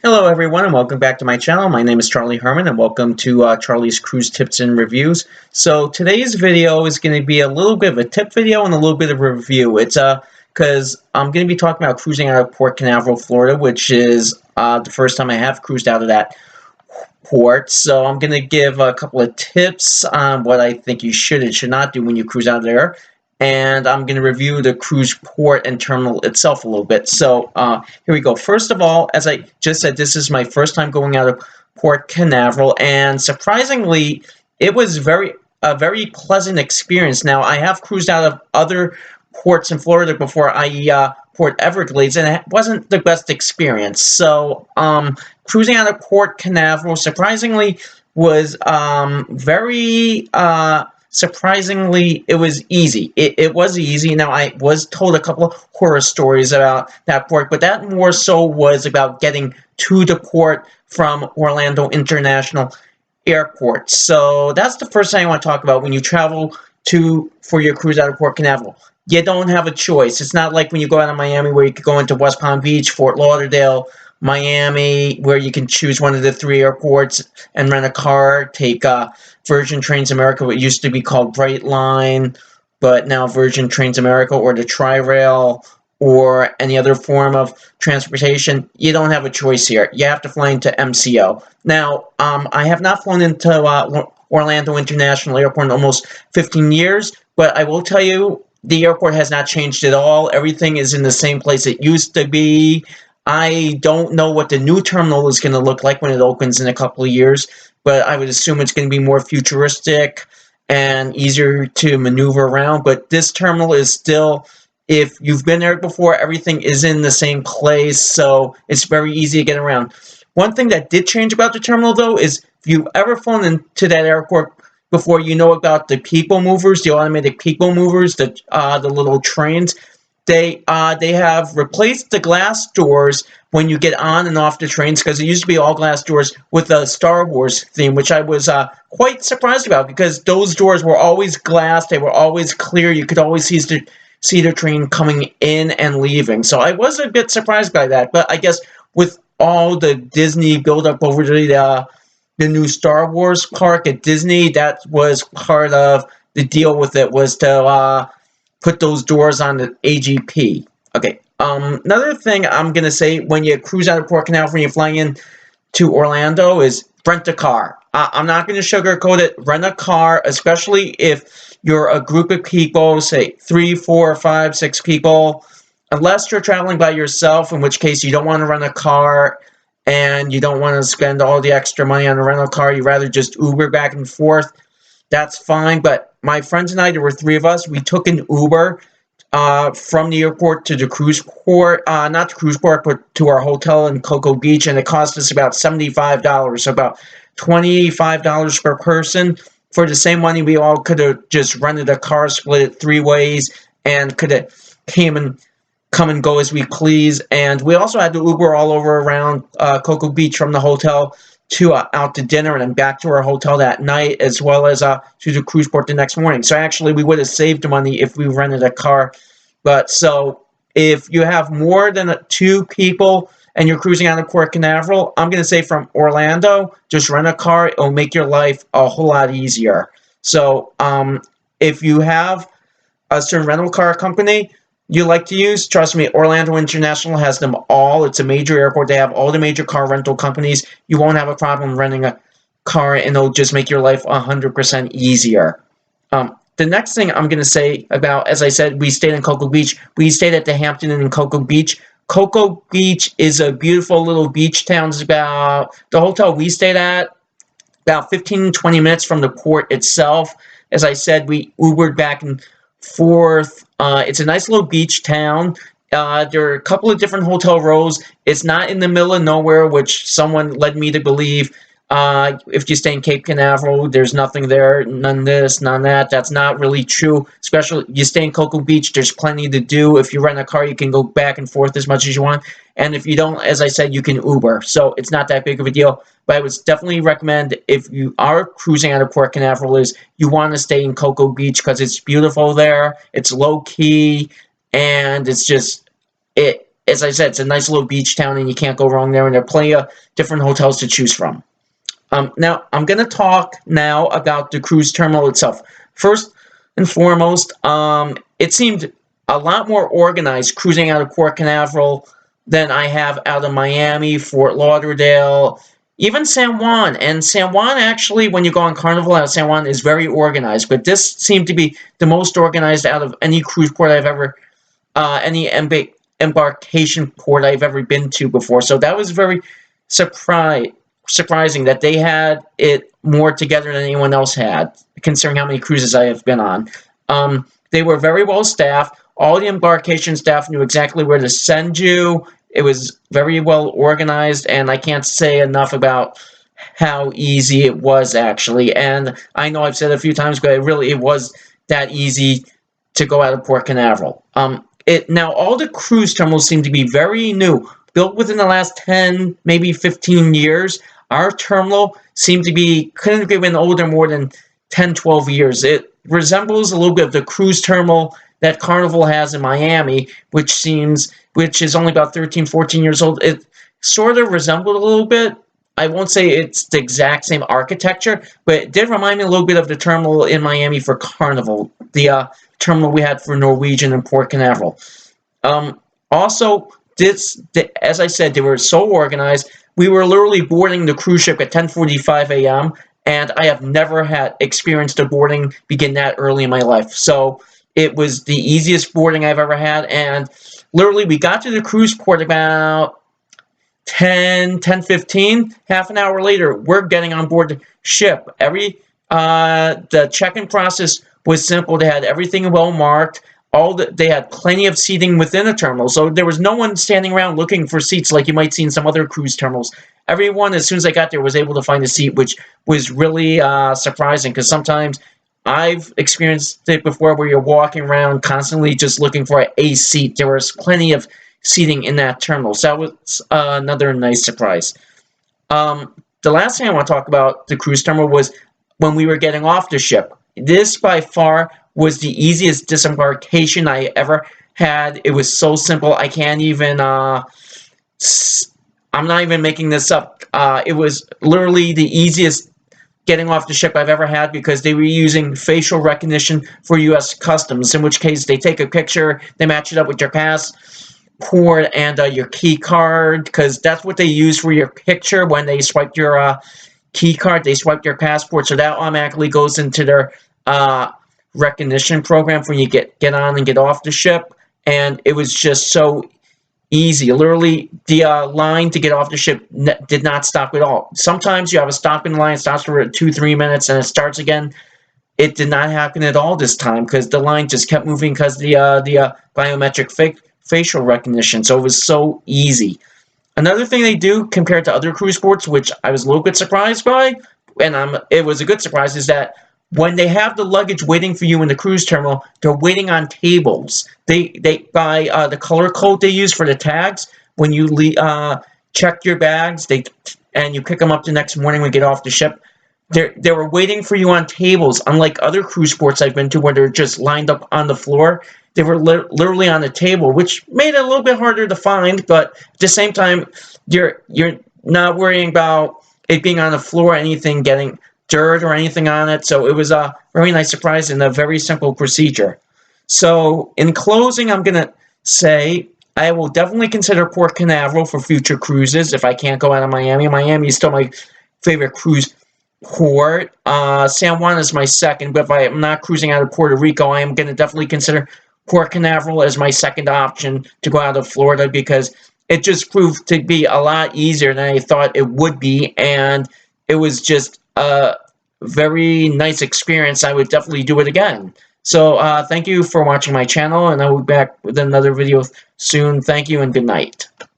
Hello everyone and welcome back to my channel. My name is Charlie Herman and welcome to Charlie's Cruise Tips and Reviews. So today's video is going to be a little bit of a tip video and a little bit of a review. It's because I'm going to be talking about cruising out of Port Canaveral, Florida, which is the first time I have cruised out of that port. So I'm going to give a couple of tips on what I think you should and should not do when you cruise out of there. And I'm going to review the cruise port and terminal itself a little bit. So here we go. First of all, as I just said, this is my first time going out of Port Canaveral, and surprisingly, it was a very pleasant experience. Now, I have cruised out of other ports in Florida before, i.e., Port Everglades, and it wasn't the best experience. So cruising out of Port Canaveral, surprisingly, was very surprisingly, it was easy. It was easy. Now, I was told a couple of horror stories about that port, but that more so was about getting to the port from Orlando International Airport. So that's the first thing I want to talk about when you travel for your cruise out of Port Canaveral. You don't have a choice. It's not like when you go out of Miami where you could go into West Palm Beach, Fort Lauderdale, Miami, where you can choose one of the three airports and rent a car, take Virgin Trains America, what used to be called Brightline, but now Virgin Trains America, or the Tri-Rail, or any other form of transportation. You don't have a choice here. You have to fly into MCO. Now, I have not flown into Orlando International Airport in almost 15 years, but I will tell you, the airport has not changed at all. Everything is in the same place it used to be. I don't know what the new terminal is going to look like when it opens in a couple of years, but I would assume it's going to be more futuristic and easier to maneuver around. But this terminal is still, if you've been there before, everything is in the same place, so it's very easy to get around. One thing that did change about the terminal, though, is if you've ever flown into that airport before, you know about the people movers, the automatic people movers, the little trains. They have replaced the glass doors when you get on and off the trains, because it used to be all glass doors with a Star Wars theme, which I was quite surprised about, because those doors were always glass. They were always clear. You could always see the train coming in and leaving. So I was a bit surprised by that. But I guess with all the Disney build-up over the new Star Wars park at Disney, that was part of the deal with it, was to put those doors on the AGP. Okay. Another thing I'm going to say, when you cruise out of Port Canaveral and you're flying in to Orlando, is rent a car. I'm not going to sugarcoat it. Rent a car, especially if you're a group of people, say 3, 4, 5, 6 people, unless you're traveling by yourself, in which case you don't want to rent a car and you don't want to spend all the extra money on a rental car. You'd rather just Uber back and forth. That's fine. But my friends and I, there were 3 of us, we took an Uber from the airport to the cruise port, not the cruise port, but to our hotel in Cocoa Beach, and it cost us about $75, so about $25 per person. For the same money, we all could have just rented a car, split it 3 ways, and could have come and go as we please. And we also had to Uber all over around Cocoa Beach from the hotel to out to dinner and then back to our hotel that night, as well as to the cruise port the next morning. So actually, we would have saved money if we rented a car. But so if you have more than 2 people and you're cruising out of Port Canaveral, I'm going to say from Orlando, just rent a car. It'll make your life a whole lot easier. So if you have a certain rental car company you like to use, trust me, Orlando International has them all. It's a major airport. They have all the major car rental companies. You won't have a problem renting a car, and it'll just make your life 100% easier. The next thing I'm going to say about, as I said, we stayed in Cocoa Beach. We stayed at the Hampton Inn in Cocoa Beach. Cocoa Beach is a beautiful little beach town. It's about, the hotel we stayed at, about 15-20 minutes from the port itself. As I said, we Ubered back and forth. It's a nice little beach town. There are a couple of different hotel rows. It's not in the middle of nowhere, which someone led me to believe. If you stay in Cape Canaveral, there's nothing there, none this, none that. That's not really true. Especially, you stay in Cocoa Beach, there's plenty to do. If you rent a car, you can go back and forth as much as you want. And if you don't, as I said, you can Uber. So it's not that big of a deal. But I would definitely recommend, if you are cruising out of Port Canaveral, is you want to stay in Cocoa Beach, because it's beautiful there. It's low-key, and it's just, as I said, it's a nice little beach town, and you can't go wrong there. And there are plenty of different hotels to choose from. Now, I'm going to talk now about the cruise terminal itself. First and foremost, it seemed a lot more organized cruising out of Port Canaveral than I have out of Miami, Fort Lauderdale, even San Juan. And San Juan, actually, when you go on Carnival out of San Juan, is very organized. But this seemed to be the most organized out of any cruise port I've ever, any embarkation port I've ever been to before. So that was very surprising that they had it more together than anyone else had, considering how many cruises I have been on. They were very well staffed. All the embarkation staff knew exactly where to send you. It was very well organized, and I can't say enough about how easy it was, actually. And I know I've said it a few times, but it was that easy to go out of Port Canaveral. Now, all the cruise terminals seem to be very new, built within the last 10, maybe 15 years. Our terminal seemed to be, couldn't have been older more than 10, 12 years. It resembles a little bit of the cruise terminal that Carnival has in Miami, which is only about 13, 14 years old. It sort of resembled a little bit. I won't say it's the exact same architecture, but it did remind me a little bit of the terminal in Miami for Carnival, the terminal we had for Norwegian in Port Canaveral. Also, as I said, they were so organized. We were literally boarding the cruise ship at 10:45 a.m., and I have never had experienced a boarding begin that early in my life. So it was the easiest boarding I've ever had, and literally we got to the cruise port about 10:15. Half an hour later, we're getting on board the ship. The check-in process was simple. They had everything well marked. They had plenty of seating within the terminal, so there was no one standing around looking for seats like you might see in some other cruise terminals. Everyone, as soon as I got there, was able to find a seat, which was really surprising, because sometimes I've experienced it before where you're walking around constantly just looking for a seat. There was plenty of seating in that terminal, so that was another nice surprise. The last thing I want to talk about the cruise terminal was when we were getting off the ship. This, by far, was the easiest disembarkation I ever had. It was so simple. I can't even, I'm not even making this up. It was literally the easiest getting off the ship I've ever had, because they were using facial recognition for U.S. Customs, in which case they take a picture, they match it up with your passport and your key card, because that's what they use for your picture when they swipe your key card. They swipe your passport, so that automatically goes into their recognition program when you get on and get off the ship. And it was just so easy. Literally, the line to get off the ship did not stop at all. Sometimes you have a stop in the line, it stops for 2-3 minutes, and it starts again. It did not happen at all this time, because the line just kept moving because the biometric facial recognition. So it was so easy. Another thing they do compared to other cruise ports, which I was a little bit surprised by, and it was a good surprise, is that when they have the luggage waiting for you in the cruise terminal, they're waiting on tables. They by the color code they use for the tags, when you check your bags, and you pick them up the next morning when you get off the ship, they were waiting for you on tables. Unlike other cruise ports I've been to where they're just lined up on the floor, they were literally on the table, which made it a little bit harder to find. But at the same time, you're not worrying about it being on the floor, anything getting dirt or anything on it. So it was a very nice surprise and a very simple procedure. So in closing, I'm going to say I will definitely consider Port Canaveral for future cruises if I can't go out of Miami. Miami is still my favorite cruise port. San Juan is my second, but if I am not cruising out of Puerto Rico, I am going to definitely consider Port Canaveral as my second option to go out of Florida, because it just proved to be a lot easier than I thought it would be, and it was just a very nice experience. I would definitely do it again. So thank you for watching my channel, and I will be back with another video soon. Thank you and good night.